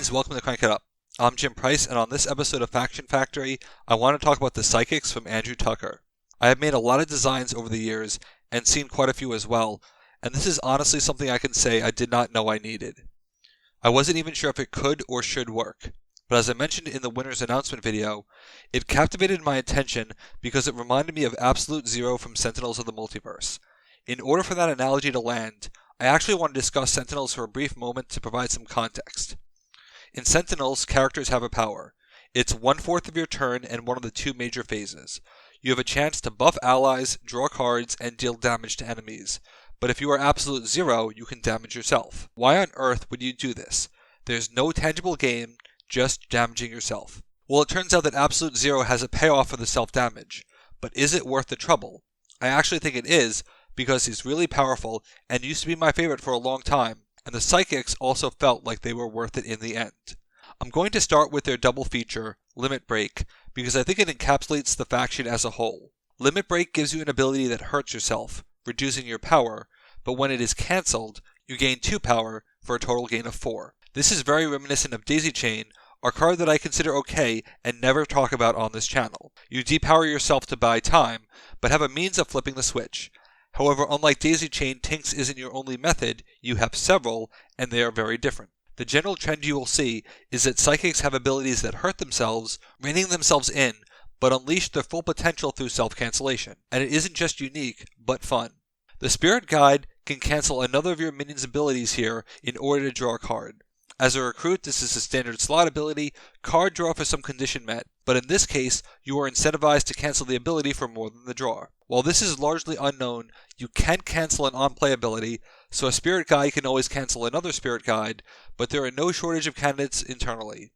guys, welcome to Crank It Up. I'm Jim Price, and on this episode of Faction Factory, I want to talk about the Psychics from Andrew Tucker. I have made a lot of designs over the years, and seen quite a few as well, and this is honestly something I can say I did not know I needed. I wasn't even sure if it could or should work, but as I mentioned in the winner's announcement video, it captivated my attention because it reminded me of Absolute Zero from Sentinels of the Multiverse. In order for that analogy to land, I actually want to discuss Sentinels for a brief moment to provide some context. In Sentinels, characters have a power. It's 1/4 of your turn and one of the two major phases. You have a chance to buff allies, draw cards, and deal damage to enemies. But if you are Absolute Zero, you can damage yourself. Why on earth would you do this? There's no tangible gain, just damaging yourself. Well, it turns out that Absolute Zero has a payoff for the self-damage. But is it worth the trouble? I actually think it is, because he's really powerful and used to be my favorite for a long time, and the Psychics also felt like they were worth it in the end. I'm going to start with their double feature, Limit Break, because I think it encapsulates the faction as a whole. Limit Break gives you an ability that hurts yourself, reducing your power, but when it is cancelled, you gain 2 power for a total gain of 4. This is very reminiscent of Daisy Chain, a card that I consider okay and never talk about on this channel. You depower yourself to buy time, but have a means of flipping the switch. However, unlike Daisy Chain, Tinks isn't your only method, you have several, and they are very different. The general trend you will see is that Psychics have abilities that hurt themselves, reining themselves in, but unleash their full potential through self-cancellation. And it isn't just unique, but fun. The Spirit Guide can cancel another of your minion's abilities here in order to draw a card. As a recruit, this is a standard slot ability, card draw for some condition met, but in this case, you are incentivized to cancel the ability for more than the draw. While this is largely unknown, you can cancel an on-play ability, so a Spirit Guide can always cancel another Spirit Guide, but there are no shortage of candidates internally.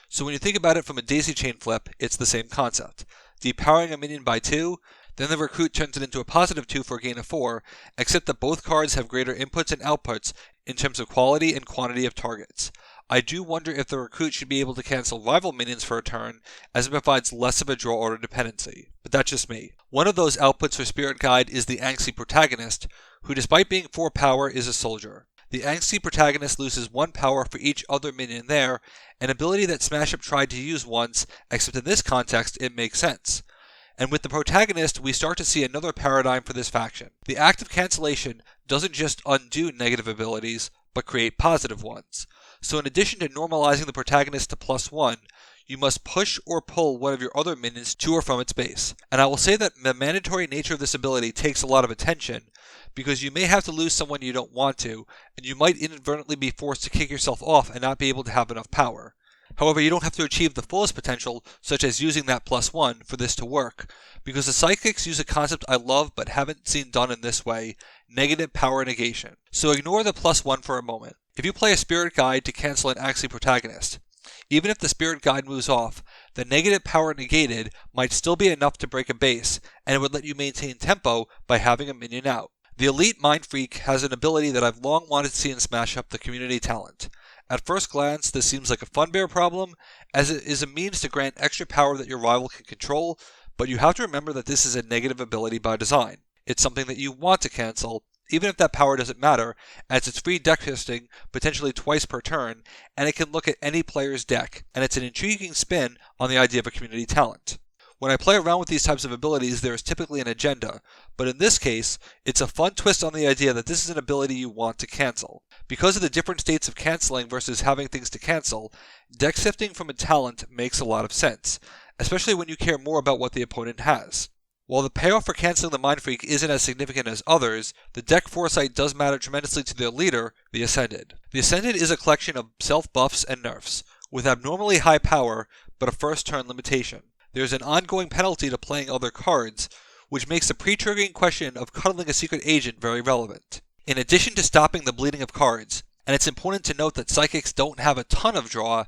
So when you think about it from a Daisy Chain flip, it's the same concept. Depowering a minion by 2, then the recruit turns it into a positive 2 for a gain of 4, except that both cards have greater inputs and outputs in terms of quality and quantity of targets. I do wonder if the recruit should be able to cancel rival minions for a turn, as it provides less of a draw order dependency. But that's just me. One of those outputs for Spirit Guide is the Angsty Protagonist, who despite being 4 power is a soldier. The Angsty Protagonist loses 1 power for each other minion there, an ability that Smash Up tried to use once, except in this context it makes sense. And with the Protagonist, we start to see another paradigm for this faction. The act of cancellation doesn't just undo negative abilities, but create positive ones. So in addition to normalizing the Protagonist to +1, you must push or pull one of your other minions to or from its base. And I will say that the mandatory nature of this ability takes a lot of attention, because you may have to lose someone you don't want to, and you might inadvertently be forced to kick yourself off and not be able to have enough power. However, you don't have to achieve the fullest potential, such as using that +1, for this to work, because the Psychics use a concept I love but haven't seen done in this way, negative power negation. So ignore the +1 for a moment. If you play a Spirit Guide to cancel an Angsty Protagonist, even if the Spirit Guide moves off, the negative power negated might still be enough to break a base, and it would let you maintain tempo by having a minion out. The Elite Mind Freak has an ability that I've long wanted to see in Smash Up, the Community Talent. At first glance, this seems like a fun bear problem, as it is a means to grant extra power that your rival can control, but you have to remember that this is a negative ability by design. It's something that you want to cancel, even if that power doesn't matter, as it's free deck testing potentially twice per turn, and it can look at any player's deck, and it's an intriguing spin on the idea of a community talent. When I play around with these types of abilities, there is typically an agenda, but in this case, it's a fun twist on the idea that this is an ability you want to cancel. Because of the different states of canceling versus having things to cancel, deck sifting from a talent makes a lot of sense, especially when you care more about what the opponent has. While the payoff for canceling the Mind Freak isn't as significant as others, the deck foresight does matter tremendously to their leader, the Ascended. The Ascended is a collection of self-buffs and nerfs, with abnormally high power, but a first-turn limitation. There's an ongoing penalty to playing other cards, which makes the pre-triggering question of cuddling a secret agent very relevant. In addition to stopping the bleeding of cards, and it's important to note that Psychics don't have a ton of draw,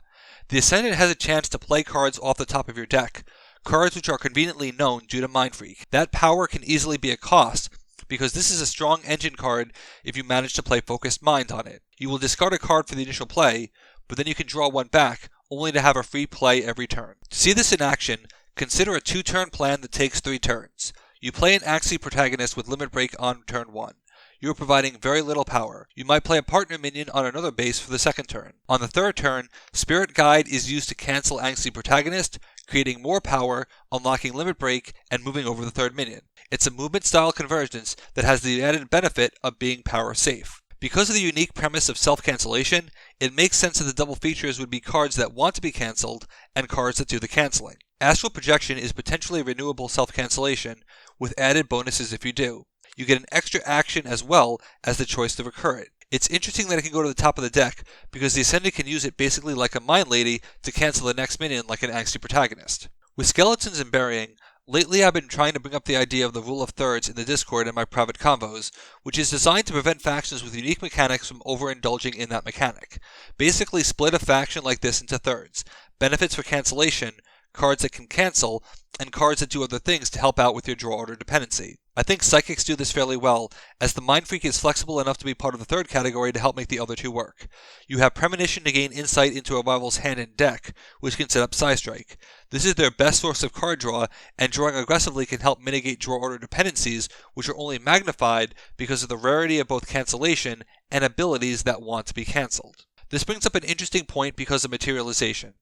the Ascendant has a chance to play cards off the top of your deck, cards which are conveniently known due to Mind Freak. That power can easily be a cost, because this is a strong engine card if you manage to play Focused Mind on it. You will discard a card for the initial play, but then you can draw one back, only to have a free play every turn. To see this in action, consider a 2-turn plan that takes 3 turns. You play an Angsty Protagonist with Limit Break on turn 1. you are providing very little power. You might play a partner minion on another base for the second turn. On the third turn, Spirit Guide is used to cancel Angsty Protagonist, creating more power, unlocking Limit Break, and moving over the third minion. It's a movement style convergence that has the added benefit of being power safe. Because of the unique premise of self-cancellation, it makes sense that the double features would be cards that want to be cancelled and cards that do the cancelling. Astral Projection is potentially renewable self-cancellation, with added bonuses if you do. You get an extra action as well as the choice to recur it. It's interesting that it can go to the top of the deck, because the Ascended can use it basically like a Mind Lady to cancel the next minion like an Angsty Protagonist. With Skeletons and Burying, lately I've been trying to bring up the idea of the rule of thirds in the Discord and my private convos, which is designed to prevent factions with unique mechanics from overindulging in that mechanic. Basically split a faction like this into thirds. Benefits for cancellation, cards that can cancel, and cards that do other things to help out with your draw order dependency. I think Psychics do this fairly well, as the Mind Freak is flexible enough to be part of the third category to help make the other two work. You have Premonition to gain insight into a rival's hand and deck, which can set up Psystrike. This is their best source of card draw, and drawing aggressively can help mitigate draw order dependencies, which are only magnified because of the rarity of both cancellation and abilities that want to be cancelled. This brings up an interesting point because of Materialization.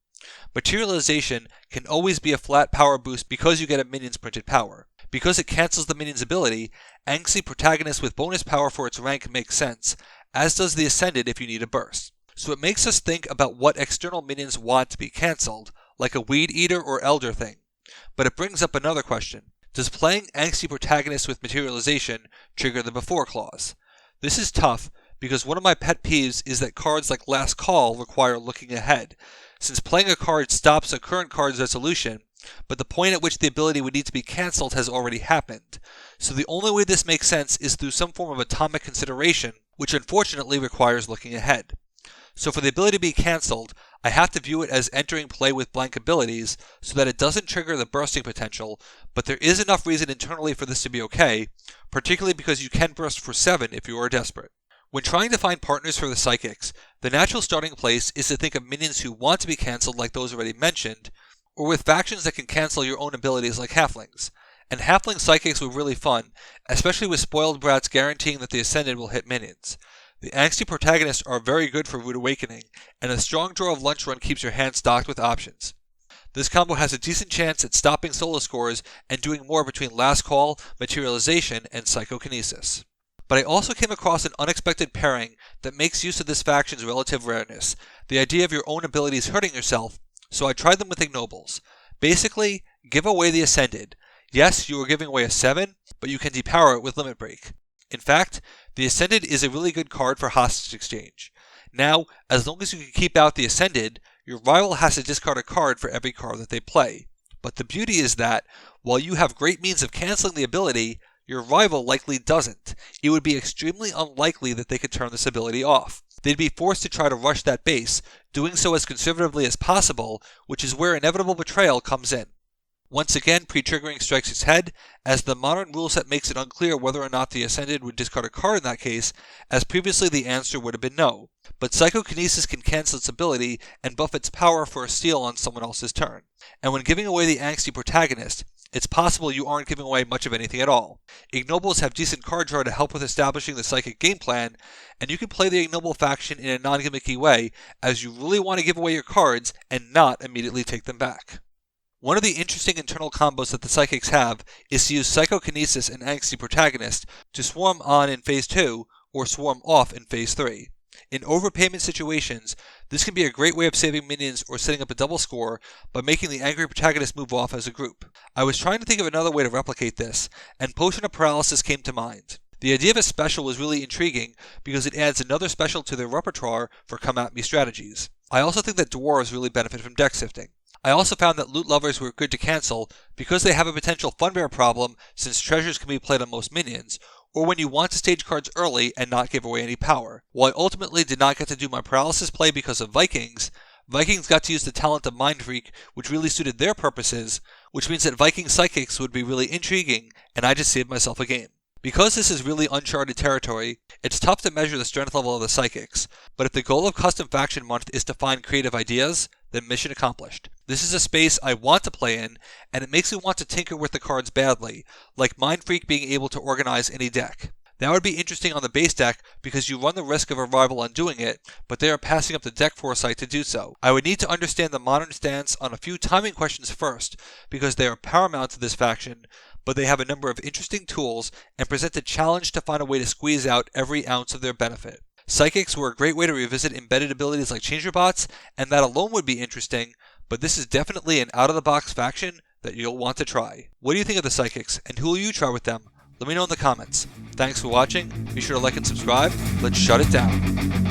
Materialization can always be a flat power boost because you get a minion's printed power. Because it cancels the minion's ability, Angsty Protagonist with bonus power for its rank makes sense, as does the Ascended if you need a burst. So it makes us think about what external minions want to be cancelled, like a Weed Eater or Elder thing. But it brings up another question. Does playing Angsty Protagonist with Materialization trigger the Before clause? This is tough, because one of my pet peeves is that cards like Last Call require looking ahead, since playing a card stops a current card's resolution, but the point at which the ability would need to be cancelled has already happened. So the only way this makes sense is through some form of atomic consideration, which unfortunately requires looking ahead. So for the ability to be cancelled, I have to view it as entering play with blank abilities so that it doesn't trigger the bursting potential, but there is enough reason internally for this to be okay, particularly because you can burst for 7 if you are desperate. When trying to find partners for the Psychics, the natural starting place is to think of minions who want to be cancelled like those already mentioned, or with factions that can cancel your own abilities like Halflings. And Halfling Psychics were really fun, especially with Spoiled Brats guaranteeing that the Ascended will hit minions. The Angsty Protagonists are very good for Rude Awakening, and a strong draw of Lunch Run keeps your hand stocked with options. This combo has a decent chance at stopping solo scores and doing more between Last Call, Materialization, and Psychokinesis. But I also came across an unexpected pairing that makes use of this faction's relative rareness, the idea of your own abilities hurting yourself, so I tried them with Ignobles. Basically, give away the Ascended. Yes, you are giving away a 7, but you can depower it with Limit Break. In fact, the Ascended is a really good card for hostage exchange. Now, as long as you can keep out the Ascended, your rival has to discard a card for every card that they play. But the beauty is that, while you have great means of cancelling the ability, your rival likely doesn't. It would be extremely unlikely that they could turn this ability off. They'd be forced to try to rush that base, doing so as conservatively as possible, which is where inevitable betrayal comes in. Once again, pre-triggering strikes its head, as the modern rule set makes it unclear whether or not the Ascended would discard a card in that case, as previously the answer would have been no. But Psychokinesis can cancel its ability and buff its power for a steal on someone else's turn. And when giving away the Angsty Protagonist, it's possible you aren't giving away much of anything at all. Ignobles have decent card draw to help with establishing the Psychic game plan, and you can play the Ignoble faction in a non-gimmicky way, as you really want to give away your cards and not immediately take them back. One of the interesting internal combos that the Psychics have is to use Psychokinesis and Angsty Protagonist to swarm on in Phase 2 or swarm off in Phase 3. In overpayment situations, this can be a great way of saving minions or setting up a double score by making the angry protagonist move off as a group. I was trying to think of another way to replicate this, and Potion of Paralysis came to mind. The idea of a special was really intriguing because it adds another special to their repertoire for come-at-me strategies. I also think that dwarves really benefit from deck sifting. I also found that loot lovers were good to cancel because they have a potential funbear problem since treasures can be played on most minions, or when you want to stage cards early and not give away any power. While I ultimately did not get to do my paralysis play because of Vikings got to use the talent of Mind Freak, which really suited their purposes, which means that Viking Psychics would be really intriguing, and I just saved myself a game. Because this is really uncharted territory, it's tough to measure the strength level of the Psychics, but if the goal of Custom Faction Month is to find creative ideas, then mission accomplished. This is a space I want to play in, and it makes me want to tinker with the cards badly, like Mind Freak being able to organize any deck. That would be interesting on the base deck because you run the risk of a rival undoing it, but they are passing up the deck foresight to do so. I would need to understand the modern stance on a few timing questions first because they are paramount to this faction, but they have a number of interesting tools and present a challenge to find a way to squeeze out every ounce of their benefit. Psychics were a great way to revisit embedded abilities like Changer Bots, and that alone would be interesting, but this is definitely an out-of-the-box faction that you'll want to try. What do you think of the Psychics, and who will you try with them? Let me know in the comments. Thanks for watching. Be sure to like and subscribe. Let's shut it down.